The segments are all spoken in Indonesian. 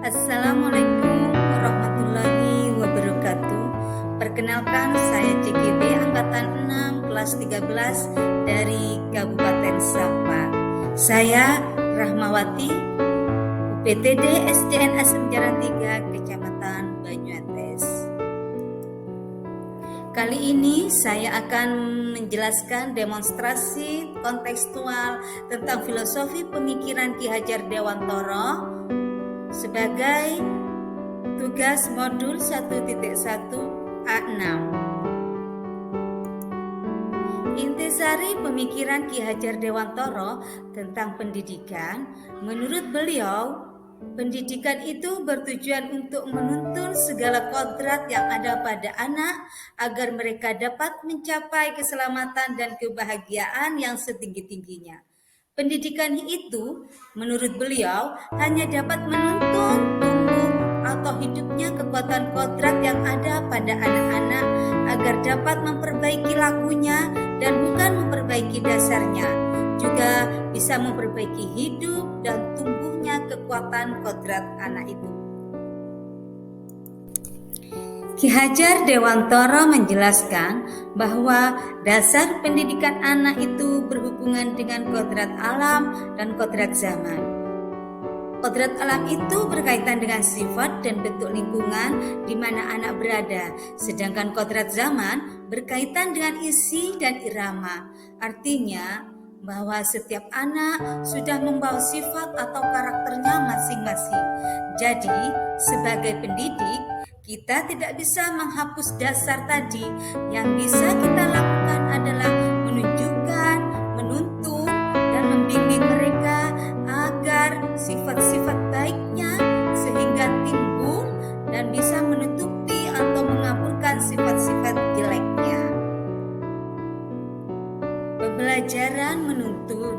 Assalamualaikum warahmatullahi wabarakatuh. Perkenalkan, saya CGB Angkatan 6 kelas 13 dari Kabupaten Sapa. Saya Rahmawati, UPTD SDN Asem Jaran 3, Kecamatan Banyuates. Kali ini saya akan menjelaskan demonstrasi kontekstual tentang filosofi pemikiran Ki Hajar Dewantara sebagai tugas modul 1.1 A6. Intisari pemikiran Ki Hajar Dewantara tentang pendidikan, menurut beliau, pendidikan itu bertujuan untuk menuntun segala kodrat yang ada pada anak agar mereka dapat mencapai keselamatan dan kebahagiaan yang setinggi-tingginya. Pendidikan itu, menurut beliau, hanya dapat menuntun tumbuh atau hidupnya kekuatan kodrat yang ada pada anak-anak agar dapat memperbaiki lakunya dan bukan memperbaiki dasarnya, juga bisa memperbaiki hidup dan tumbuhnya kekuatan kodrat anak itu. Ki Hajar Dewantara menjelaskan bahwa dasar pendidikan anak itu berhubungan dengan kodrat alam dan kodrat zaman. Kodrat alam itu berkaitan dengan sifat dan bentuk lingkungan di mana anak berada, sedangkan kodrat zaman berkaitan dengan isi dan irama. Artinya bahwa setiap anak sudah membawa sifat atau karakternya masing-masing. Jadi, sebagai pendidik, kita tidak bisa menghapus dasar tadi. Yang bisa kita lakukan adalah menunjukkan, menuntun, dan membimbing mereka agar sifat-sifat baiknya sehingga timbul dan bisa menutupi atau mengaburkan sifat-sifat jeleknya. Pembelajaran menuntun,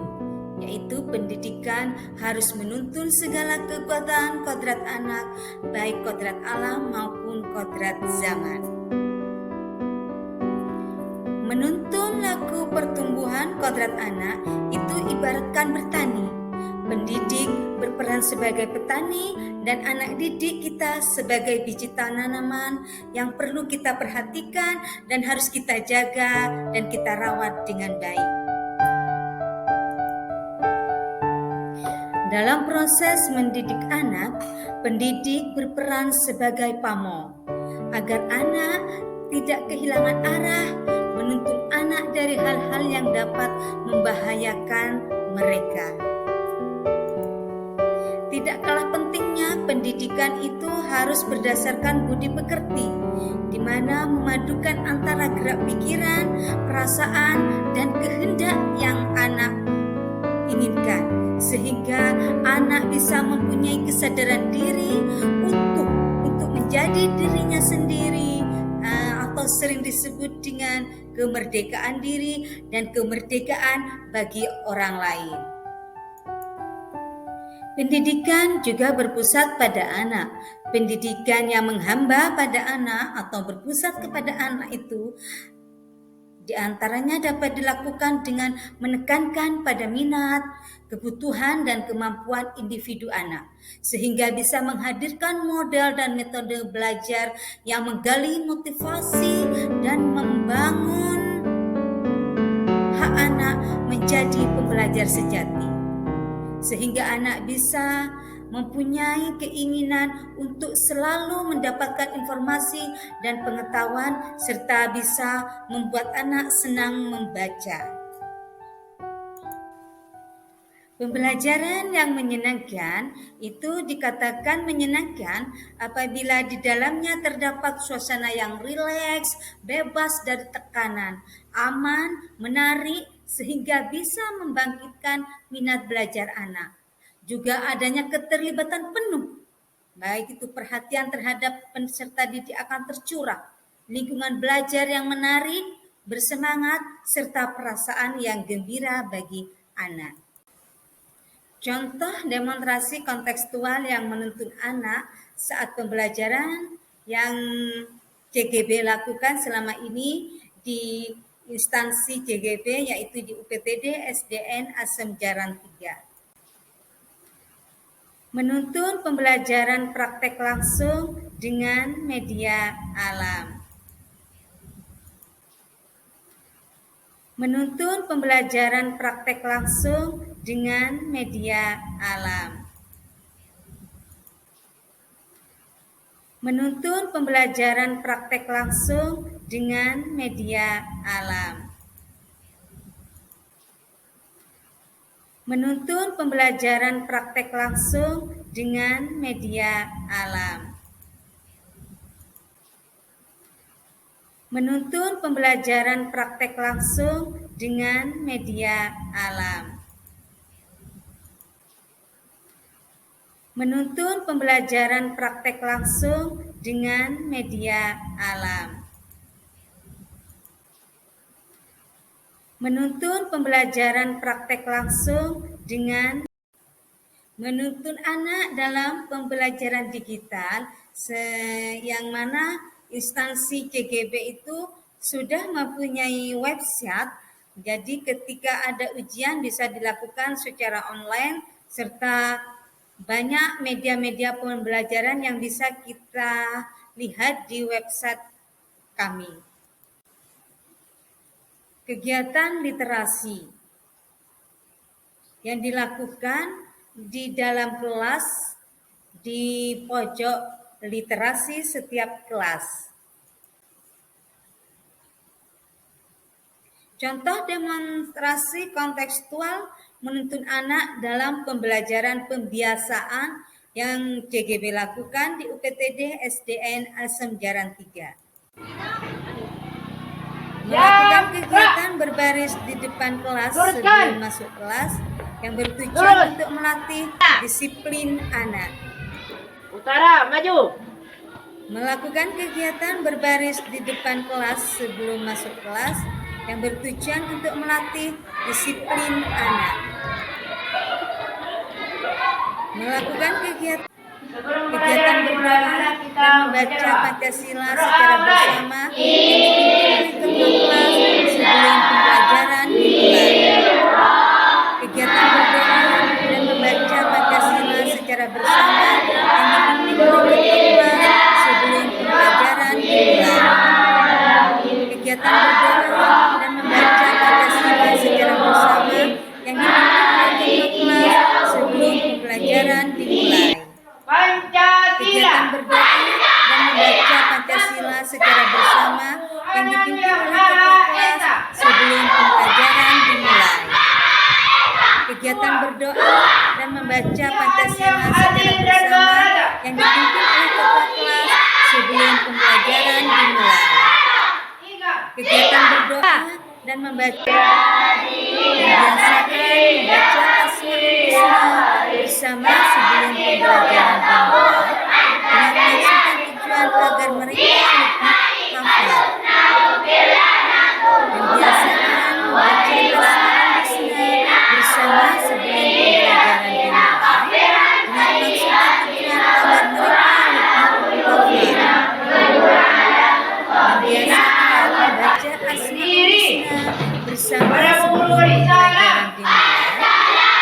yaitu pendidikan harus menuntun segala kekuatan kodrat anak, baik kodrat alam maupun kodrat zaman. Menuntun laku pertumbuhan kodrat anak itu ibaratkan bertani. Pendidik berperan sebagai petani dan anak didik kita sebagai biji tanaman yang perlu kita perhatikan dan harus kita jaga dan kita rawat dengan baik. Dalam proses mendidik anak, pendidik berperan sebagai pamong agar anak tidak kehilangan arah, menuntun anak dari hal-hal yang dapat membahayakan mereka. Tidak kalah pentingnya, pendidikan itu harus berdasarkan budi pekerti, di mana memadukan antara gerak pikiran, perasaan, dan kehendak yang anak inginkan, sehingga anak bisa mempunyai kesadaran diri untuk menjadi dirinya sendiri, atau sering disebut dengan kemerdekaan diri dan kemerdekaan bagi orang lain. Pendidikan juga berpusat pada anak. Pendidikan yang menghamba pada anak atau berpusat kepada anak itu di antaranya dapat dilakukan dengan menekankan pada minat, kebutuhan, dan kemampuan individu anak, sehingga bisa menghadirkan model dan metode belajar yang menggali motivasi dan membangun hak anak menjadi pembelajar sejati, sehingga anak bisa mempunyai keinginan untuk selalu mendapatkan informasi dan pengetahuan serta bisa membuat anak senang membaca. Pembelajaran yang menyenangkan itu dikatakan menyenangkan apabila di dalamnya terdapat suasana yang rileks, bebas dari tekanan, aman, menarik, sehingga bisa membangkitkan minat belajar anak. Juga adanya keterlibatan penuh, baik itu perhatian terhadap peserta didik akan tercurah, lingkungan belajar yang menarik, bersemangat, serta perasaan yang gembira bagi anak. Contoh demonstrasi kontekstual yang menuntun anak saat pembelajaran yang CGB lakukan selama ini di instansi CGB, yaitu di UPTD SDN Asem Jaran 3. Menuntun pembelajaran praktek langsung dengan media alam. Menuntun pembelajaran praktek langsung dengan media alam. Menuntun pembelajaran praktek langsung dengan media alam. Menuntun pembelajaran praktek langsung dengan media alam. Menuntun pembelajaran praktek langsung dengan media alam. Menuntun pembelajaran praktek langsung dengan media alam. Menuntun pembelajaran praktek langsung dengan menuntun anak dalam pembelajaran digital yang mana instansi CGB itu sudah mempunyai website, jadi ketika ada ujian bisa dilakukan secara online serta banyak media-media pembelajaran yang bisa kita lihat di website kami. Kegiatan literasi yang dilakukan di dalam kelas di pojok literasi setiap kelas. Contoh demonstrasi kontekstual menuntun anak dalam pembelajaran pembiasaan yang CGB lakukan di UPTD SDN Asem Jaran 3. Melakukan kegiatan berbaris di depan kelas sebelum masuk kelas yang bertujuan untuk melatih disiplin anak. Utara, maju. Melakukan kegiatan berbaris di depan kelas sebelum masuk kelas yang bertujuan untuk melatih disiplin anak. Melakukan kegiatan berdoa dan membaca Pancasila secara bersama yang dipimpin oleh ketua kelas sebelum pembelajaran dimulai. Kegiatan berdoa dan membaca Pancasila secara bersama yang dipimpin oleh ketua kelas sebelum pembelajaran dimulai. Kegiatan berdoa dan membaca Pancasila secara bersama yang dipimpin oleh ketua kelas sebelum pembelajaran dimulai. Kegiatan berdoa dan membaca Pancasila secara bersama yang dipimpin oleh ketua kelas sebelum pembelajaran dimulai. Kegiatan berdoa dan membaca Pancasila secara bersama yang dipimpin oleh ketua kelas sebelum pembelajaran dimulai. Kegiatan berdoa dan membaca membiasakan membaca Asmaul Husna bersama sebelum pembelajaran dimulai dengan maksud tujuan agar mereka lebih hafal. Membiasakan membaca Asmaul Husna bersama sebelum pembelajaran dimulai dengan maksud tujuan agar mereka lebih hafal. Membiasakan membaca Asmaul Husna bersama sebelum pembelajaran dimulai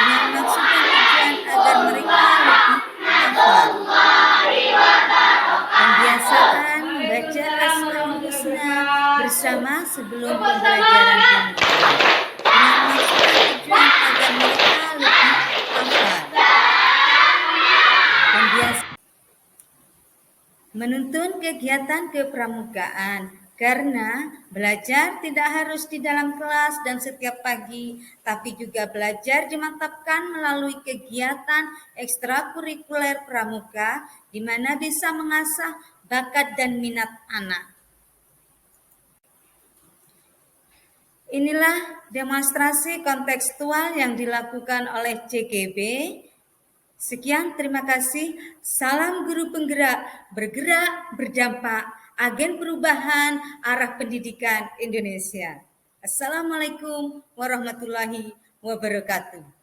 dengan maksud tujuan agar mereka lebih hafal. Membiasakan membaca Asmaul Husna bersama sebelum pembelajaran dimulai dengan maksud tujuan agar mereka lebih hafal. Menuntun kegiatan kepramukaan karena belajar tidak harus di dalam kelas dan setiap pagi, tapi juga belajar dimantapkan melalui kegiatan ekstrakurikuler pramuka di mana bisa mengasah bakat dan minat anak. Inilah demonstrasi kontekstual yang dilakukan oleh CGB. Sekian, terima kasih. Salam guru penggerak, bergerak, berdampak, agen perubahan arah pendidikan Indonesia. Assalamualaikum warahmatullahi wabarakatuh.